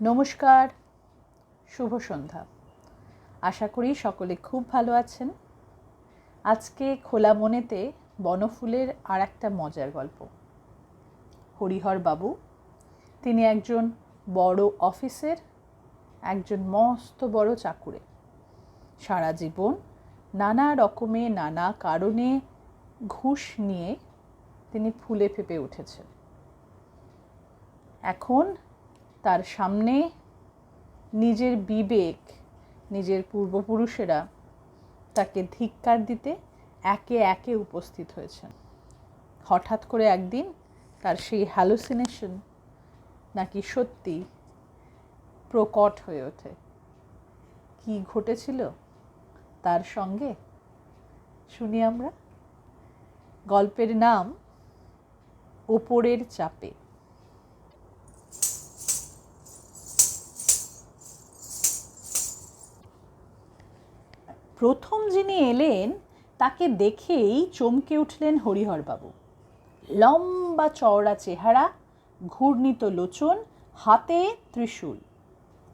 নমস্কার, শুভ সন্ধ্যা। আশা করি সকলে খুব ভালো আছেন। আজকে খোলা মনেতে বনফুলের আর একটা মজার গল্প। হরিহর বাবু, তিনি একজন বড় অফিসের, একজন মস্ত বড় চাকুরে। সারা জীবন নানা রকমে নানা কারণে ঘুষ নিয়ে তিনি ফুলে ফেঁপে উঠেছেন। এখন তার সামনে নিজের বিবেক, নিজের পূর্বপুরুষেরা তাকে ধিক্কার দিতে একে একে উপস্থিত হয়েছেন। হঠাৎ করে একদিন তার সেই হ্যালুসিনেশন নাকি সত্যি প্রকট হয়ে ওঠে। কি ঘটেছিল তার সঙ্গে শুনি আমরা। গল্পের নাম ওপরের চাপে। প্রথম যিনি এলেন তাকে দেখেই চমকে উঠলেন হরিহরবাবু। লম্বা চওড়া চেহারা, ঘূর্ণিত লোচন, হাতে ত্রিশূল,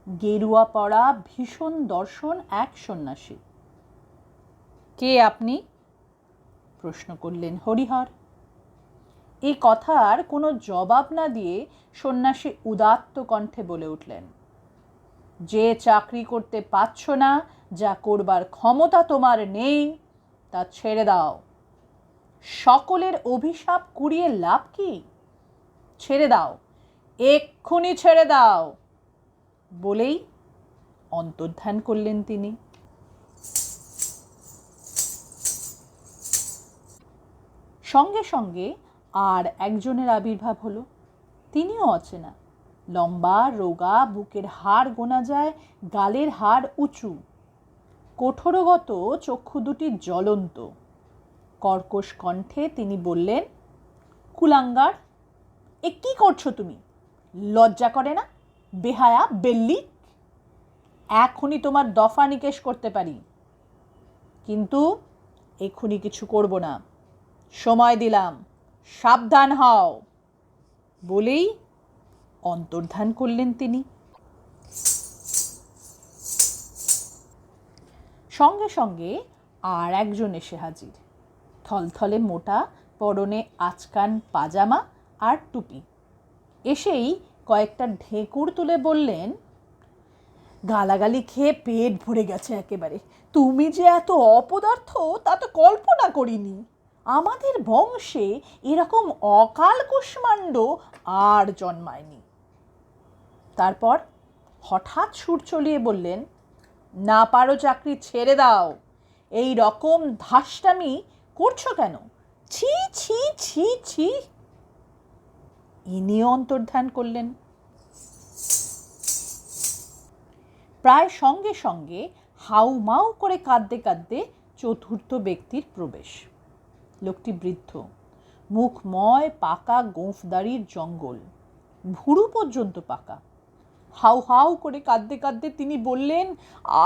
গেরুয়া পরা ভীষণ দর্শন এক সন্ন্যাসী। কে আপনি? প্রশ্ন করলেন হরিহর। এই কথার কোনো জবাব না দিয়ে সন্ন্যাসী উদাত্ত কণ্ঠে বলে উঠলেন, যে চাকরি করতে পারছ না, যা করবার ক্ষমতা তোমার নেই, তা ছেড়ে দাও। সকলের অভিশাপ কুড়িয়ে লাভ কি? ছেড়ে দাও, এক্ষুনি ছেড়ে দাও। বলেই অন্তর্ধান করলেন তিনি। সঙ্গে সঙ্গে আর একজনের আবির্ভাব হলো। তিনিও অচেনা। লম্বা, রোগা, বুকের হাড় গোনা যায়, গালের হাড় উঁচু, কঠোরগত চক্ষু দুটি জ্বলন্ত। কর্কশ কণ্ঠে তিনি বললেন, কুলাঙ্গার, এ কি করছো তুমি? লজ্জা করে না? বেহায়া, বেল্লি! এখনই তোমার দফা নিকেশ করতে পারি, কিন্তু এক্ষুনি কিছু করব না। সময় দিলাম, সাবধান হও। বলেই অন্তর্ধান করলেন তিনি। সঙ্গে সঙ্গে আর একজন এসে হাজির। থলথলে মোটা, পরনে আচকান পাজামা আর টুপি। এসেই কয়েকটা ঢেকুর তুলে বললেন, গালাগালি খেয়ে পেট ভরে গেছে একেবারে। তুমি যে এত অপদার্থ তা তো কল্পনা করিনি। আমাদের বংশে এরকম অকাল কুষ্মাণ্ড আর জন্মায়নি। তারপর হঠাৎ সুর চলিয়ে বললেন, না পারো চাকরি ছেড়ে দাও। এই রকম ধাস্টামি করছো কেন? ছি ছি ছি ছি। ইনিও অন্তর্ধান করলেন। প্রায় সঙ্গে সঙ্গে হাউ মাউ করে কাঁদতে কাঁদতে চতুর্থ ব্যক্তির প্রবেশ। লোকটি বৃদ্ধ, মুখময় পাকা গোঁফদাড়ির জঙ্গল, ভুরু পর্যন্ত পাকা। হাউ হাউ করে কাঁদতে কাঁদতে তিনি বললেন,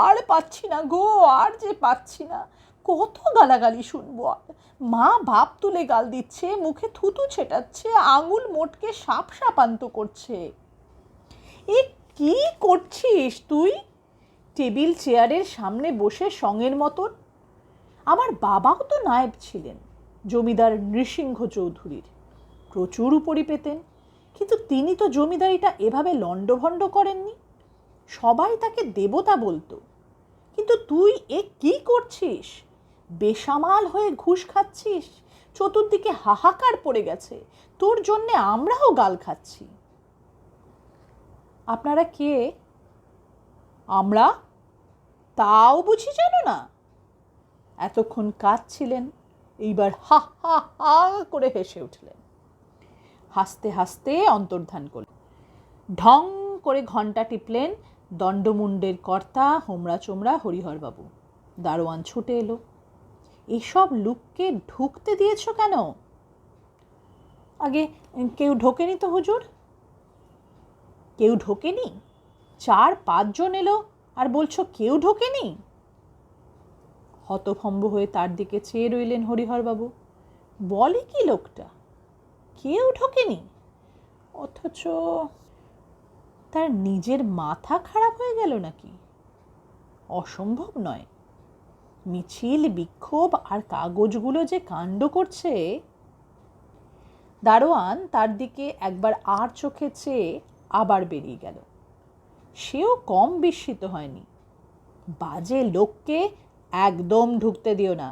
আর পাচ্ছি না গো, আর যে পাচ্ছি না। কত গালাগালি শুনবো আর? মা ভাব তুলে গাল দিচ্ছে, মুখে থুতু ছেটাচ্ছে, আঙুল মোটকে সাপ সাপান্ত করছে। এ কি করছিস তুই? টেবিল চেয়ারের সামনে বসে সঙ্গের মতন। আমার বাবাও তো নায়েব ছিলেন, জমিদার নৃসিংহ চৌধুরীর। প্রচুর উপরি পেতেন, কিন্তু তিনি তো জমিদারিটা এভাবে লণ্ডভণ্ড করেননি। সবাই তাকে দেবতা বলতো। কিন্তু তুই এ কি করছিস? বেসামাল হয়ে ঘুষ খাচ্ছিস। চতুর্দিকে হাহাকার পড়ে গেছে, তোর জন্যে আমরাও গাল খাচ্ছি। আপনারা কে? আমরা? তাও বুঝি জানো না? এতক্ষণ কাঁদছিলেন, এইবার হা হা হা করে হেসে উঠলেন। হাসতে হাসতে অন্তর্ধান করলেন। ঢং করে ঘণ্টা টিপলেন দণ্ডমুণ্ডের কর্তা হোমরা চোমরা হরিহরবাবু। দারোয়ান ছুটে এলো। এসব লোককে ঢুকতে দিয়েছ কেন? আগে কেউ ঢোকেনি তো হুজুর। কেউ ঢোকেনি? 4-5 জন এলো আর বলছো কেউ ঢোকেনি? হতভম্ব হয়ে তার দিকে চেয়ে রইলেন হরিহরবাবু। বলে কি লোকটা? কেউ ঢোকেনি? অথচ তার নিজের মাথা খারাপ হয়ে গেল নাকি? অসম্ভব নয়। মিছিল, বিক্ষোভ আর কাগজগুলো যে কাণ্ড করছে। দারোয়ান তার দিকে একবার আর চোখে চেয়ে আবার বেরিয়ে গেল। সেও কম বিস্মিত হয়নি। বাজে লোককে একদম ঢুকতে দিও না।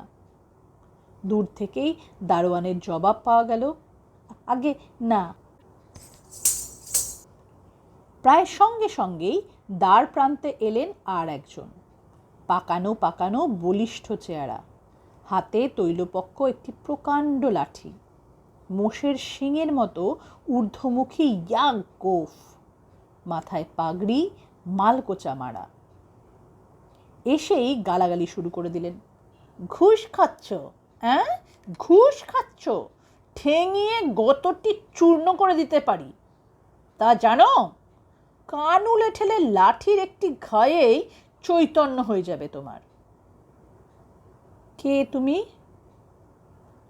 দূর থেকেই দারোয়ানের জবাব পাওয়া গেল, আগে না। প্রায় সঙ্গে সঙ্গেই দ্বার প্রান্তে এলেন আর একজন, পাকানো পাকানো বলিষ্ঠ চেহারা, হাতে তৈলপক্ষ একটি প্রকাণ্ড লাঠি, মোষের শিঙের মতো ঊর্ধ্বমুখী ইয়াক গোফ, মাথায় পাগড়ি, মালকোচা মারা। এসেই গালাগালি শুরু করে দিলেন। ঘুষ খাচ্ছ? হ্যাঁ, ঘুষ খাচ্ছ? ঠেঙিয়ে গতটি চূর্ণ করে দিতে পারি, তা জানো? কানুলে ঠেলে লাঠির একটি ঘায়েই চৈতন্য হয়ে যাবে তোমার। কে তুমি?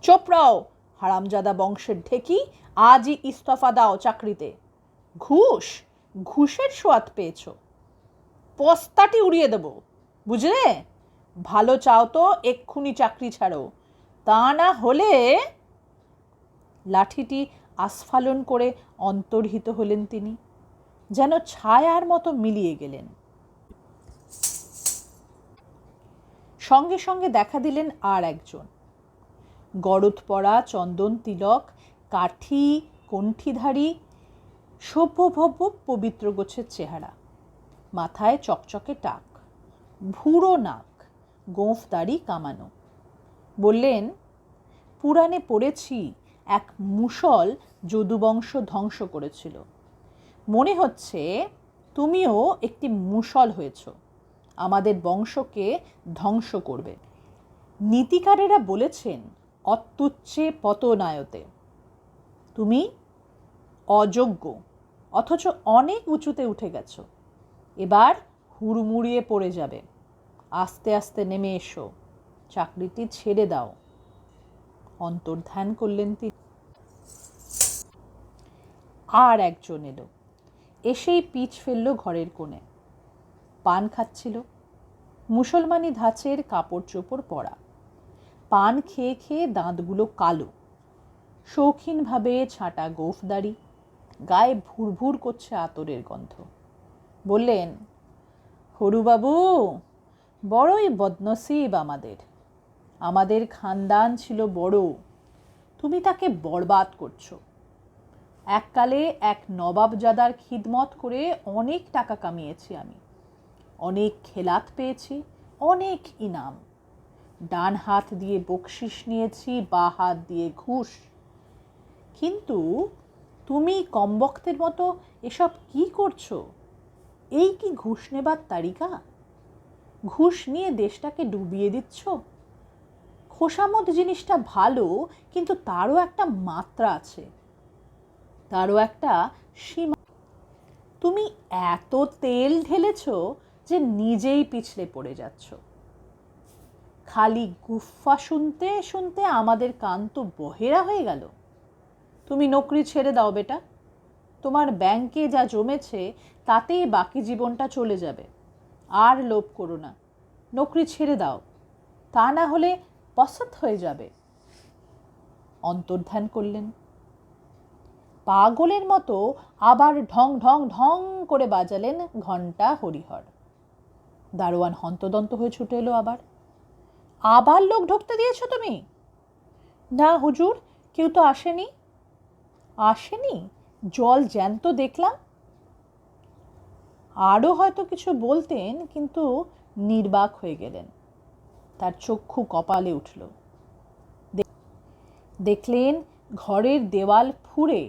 চোপড়াও, হারামজাদা বংশের ঢেকি, আজই ইস্তফা দাও চাকরিতে। ঘুষ, ঘুষের সোয়াদ পেয়েছ, পস্তাটি উড়িয়ে দেব, বুঝলে? ভালো চাও তো এক্ষুনি চাকরি ছাড়ো, তা না হলে। লাঠিটি আস্ফালন করে অন্তর্হিত হলেন তিনি, যেন ছায়ার মতো মিলিয়ে গেলেন। সঙ্গে সঙ্গে দেখা দিলেন আর একজন, গরদ পরা, চন্দন তিলক, কাঠি কণ্ঠিধারী, সভ্যভব্য পবিত্র গোছের চেহারা, মাথায় চকচকে টাক, ভুরো নাক, গোঁফ দাড়ি কামানো। বললেন, পুরাণে পড়েছি এক মুষল যদুবংশ ধ্বংস করেছিল। মনে হচ্ছে তুমিও একটি মুষল হয়েছ, আমাদের বংশকে ধ্বংস করবে। নীতিকারেরা বলেছেন অত্যুচ্চে পতনায়তে। তুমি অযোগ্য, অথচ অনেক উঁচুতে উঠে গেছ। এবার হুড়মুড়িয়ে পড়ে যাবে। আস্তে আস্তে নেমে এসো, চাকরিটি ছেড়ে দাও। অন্তর্ধান করলেন তিনি। আর একজন এলো, এসেই পিচ ফেলল ঘরের কোণে। পান খাচ্ছিল, মুসলমানি ধাঁচের কাপড় চোপড় পরা। পান খেয়ে খেয়ে দাঁতগুলো কালো, শৌখিনভাবে ছাঁটা গোঁফদাড়ি, গায়ে ভুরভুর করছে আতরের গন্ধ। বললেন, হরুবাবু, বড়ই বদনসিব আমাদের। আমাদের খানদান ছিল বড়, তুমি তাকে বরবাদ করছো। এককালে এক নবাবজাদার খিদমত করে অনেক টাকা কামিয়েছি আমি, অনেক খেলাত পেয়েছি, অনেক ইনাম। ডান হাত দিয়ে বকশিস নিয়েছি, বা হাত দিয়ে ঘুষ। কিন্তু তুমি কমবক্তের মতো এসব কি করছো? এই কি ঘুষ নেবার তালিকা? ঘুষ নিয়ে দেশটাকে ডুবিয়ে দিচ্ছ। খোসামত জিনিসটা ভালো, কিন্তু তারও একটা মাত্রা আছে, তারও একটা সীমা। তুমি এত তেল ঢেলেছ যে নিজেই পিছলে পড়ে যাচ্ছ। খালি গুফা শুনতে শুনতে আমাদের কান তো বহেরা হয়ে গেল। তুমি নকরি ছেড়ে দাও বেটা, তোমার ব্যাংকে যা জমেছে তাতেই বাকি জীবনটা চলে যাবে। আর লোভ করো না, নকরি ছেড়ে দাও, তা না হলে পসত হয়ে যাবে। অন্তর্ধান করলেন। পাগলের মতো আবার ঢং ঢং ঢং করে বাজালেন ঘণ্টা হরিহর। দারোয়ান হন্তদন্ত হয়ে ছুটে এলো। আবার লোক ঢুকতে দিয়েছ তুমি? না হুজুর, কেউ তো আসেনি। আসেনি? জল জ্যান্ত দেখলাম। আরও হয়তো কিছু বলতেন, কিন্তু নির্বাক হয়ে গেলেন। তার চক্ষু কপালে উঠল। দেখলেন ঘরের দেওয়াল ফুঁড়ে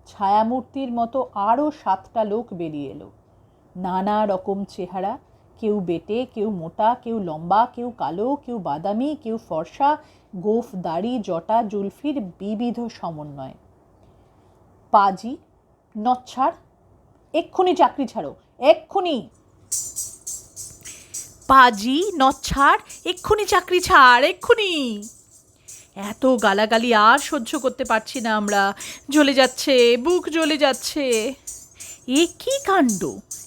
ছায়ামূর্তির মতো আরও 7টা লোক বেরিয়ে এলো। নানা রকম চেহারা, কেউ বেটে, কেউ মোটা, কেউ লম্বা, কেউ কালো, কেউ বাদামি, কেউ ফর্সা, গোঁফ দাড়ি জটা জুলফির বিবিধ সমন্বয়। পাজি, নচ্ছাড়, এক্ষুনি চাকরি ছাড়ো, এক্ষুনি। পাজি, নচ্ছাড়, এক্ষুনি চাকরি ছাড়, এক্ষুনি। এত গালাগালি আর সহ্য করতে পারছি না আমরা, জ্বলে যাচ্ছে, বুক জ্বলে যাচ্ছে। এ কী কাণ্ড!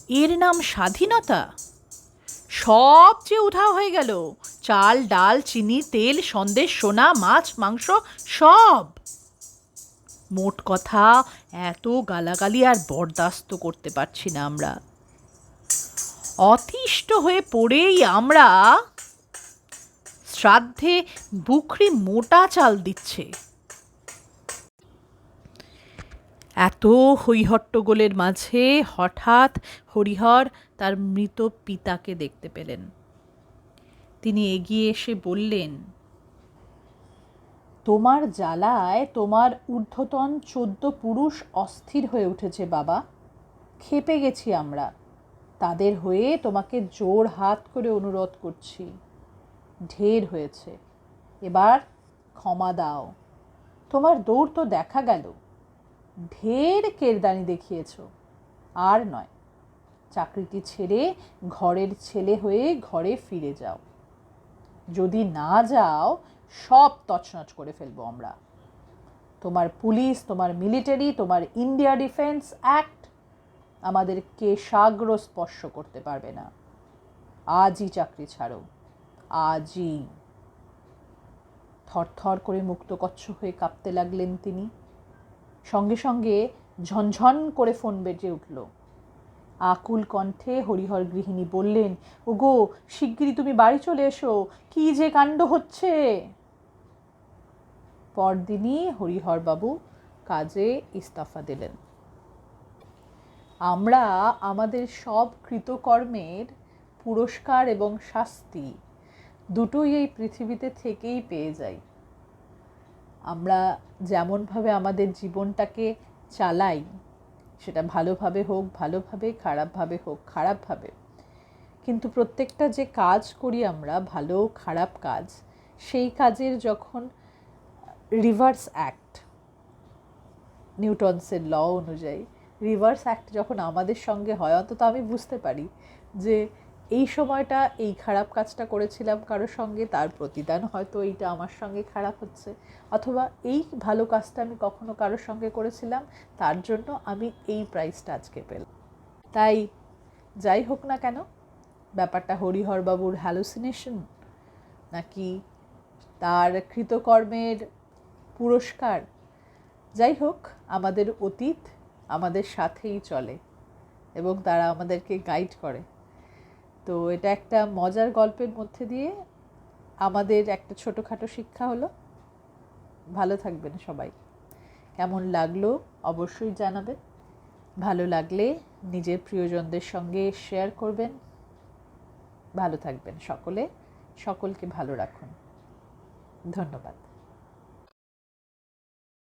এর নাম স্বাধীনতা? সব যে উধাও হয়ে গেল, চাল ডাল চিনি তেল সন্দেশ সোনা মাছ মাংস সব। মোট কথা, এত গালাগালি আর বরদাস্ত করতে পারছি না আমরা। অতিষ্ঠ হয়ে পড়েই আমরা শ্রাদ্ধে বুকরি মোটা চাল দিচ্ছে। এত হৈহট্টগোলের মাঝে হঠাৎ হরিহর তার মৃত পিতাকে দেখতে পেলেন। তিনি এগিয়ে এসে বললেন, তোমার জ্বালায় তোমার ঊর্ধ্বতন 14 পুরুষ অস্থির হয়ে উঠেছে বাবা। ক্ষেপে গেছি আমরা। তাদের হয়ে তোমাকে জোর হাত করে অনুরোধ করছি, ঢের হয়েছে, এবার ক্ষমা দাও। তোমার দৌড় তো দেখা গেল, ঢের কেরদানি দেখিয়েছ, আর নয়। চাকরিটি ছেড়ে ঘরের ছেলে হয়ে ঘরে ফিরে যাও। যদি না যাও সব তছনছ করে ফেলবো আমরা। তোমার পুলিশ, তোমার মিলিটারি, তোমার ইন্ডিয়া ডিফেন্স অ্যাক্ট আমাদের কেশাগ্র স্পর্শ করতে পারবে না। আজই চাকরি ছাড়ো, আজই। থরথর করে মুক্তকচ্ছ হয়ে কাঁপতে লাগলেন তিনি। সঙ্গে সঙ্গে ঝনঝন করে ফোন বেজে উঠল। আকুল কণ্ঠে হরিহর গৃহিণী বললেন, ওগো শিগগিরই তুমি বাড়ি চলে এসো, কি যে কাণ্ড হচ্ছে। পরদিনই হরিহরবাবু কাজে ইস্তফা দিলেন। আমরা আমাদের সব কৃতকর্মের পুরস্কার এবং শাস্তি দুটোই এই পৃথিবীতে থেকেই পেয়ে যাই। আমরা যেমনভাবে আমাদের জীবনটাকে চালাই, সেটা ভালোভাবে হোক ভালোভাবে, খারাপভাবে হোক খারাপভাবে, কিন্তু প্রত্যেকটা যে কাজ করি আমরা, ভালো খারাপ কাজ, সেই কাজের যখন রিভার্স অ্যাক্ট, নিউটনসের ল অনুযায়ী রিভার্স অ্যাক্ট যখন আমাদের সঙ্গে হয়, অন্তত আমি বুঝতে পারি যে এই সময়টা এই খারাপ কাজটা করেছিলাম কারোর সঙ্গে, তার প্রতিদান হয়তো এইটা আমার সঙ্গে খারাপ হচ্ছে, অথবা এই ভালো কাজটা আমি কখনো কারোর সঙ্গে করেছিলাম, তার জন্য আমি এই প্রাইজটা আজকে পেলাম। তাই যাই হোক না কেন, ব্যাপারটা হরিহরবাবুর হ্যালুসিনেশন নাকি তার কৃতকর্মের পুরস্কার, যাই হোক, আমাদের অতীত আমাদের সাথেই চলে এবং তারা আমাদেরকে গাইড করে। তো এটা একটা মজার গল্পের মধ্যে দিয়ে আমাদের একটা ছোটোখাটো শিক্ষা হলো। ভালো থাকবেন সবাই। কেমন লাগলো অবশ্যই জানাবেন। ভালো লাগলে নিজের প্রিয়জনদের সঙ্গে শেয়ার করবেন। ভালো থাকবেন সকলে, সকলকে ভালো রাখুন। ধন্যবাদ।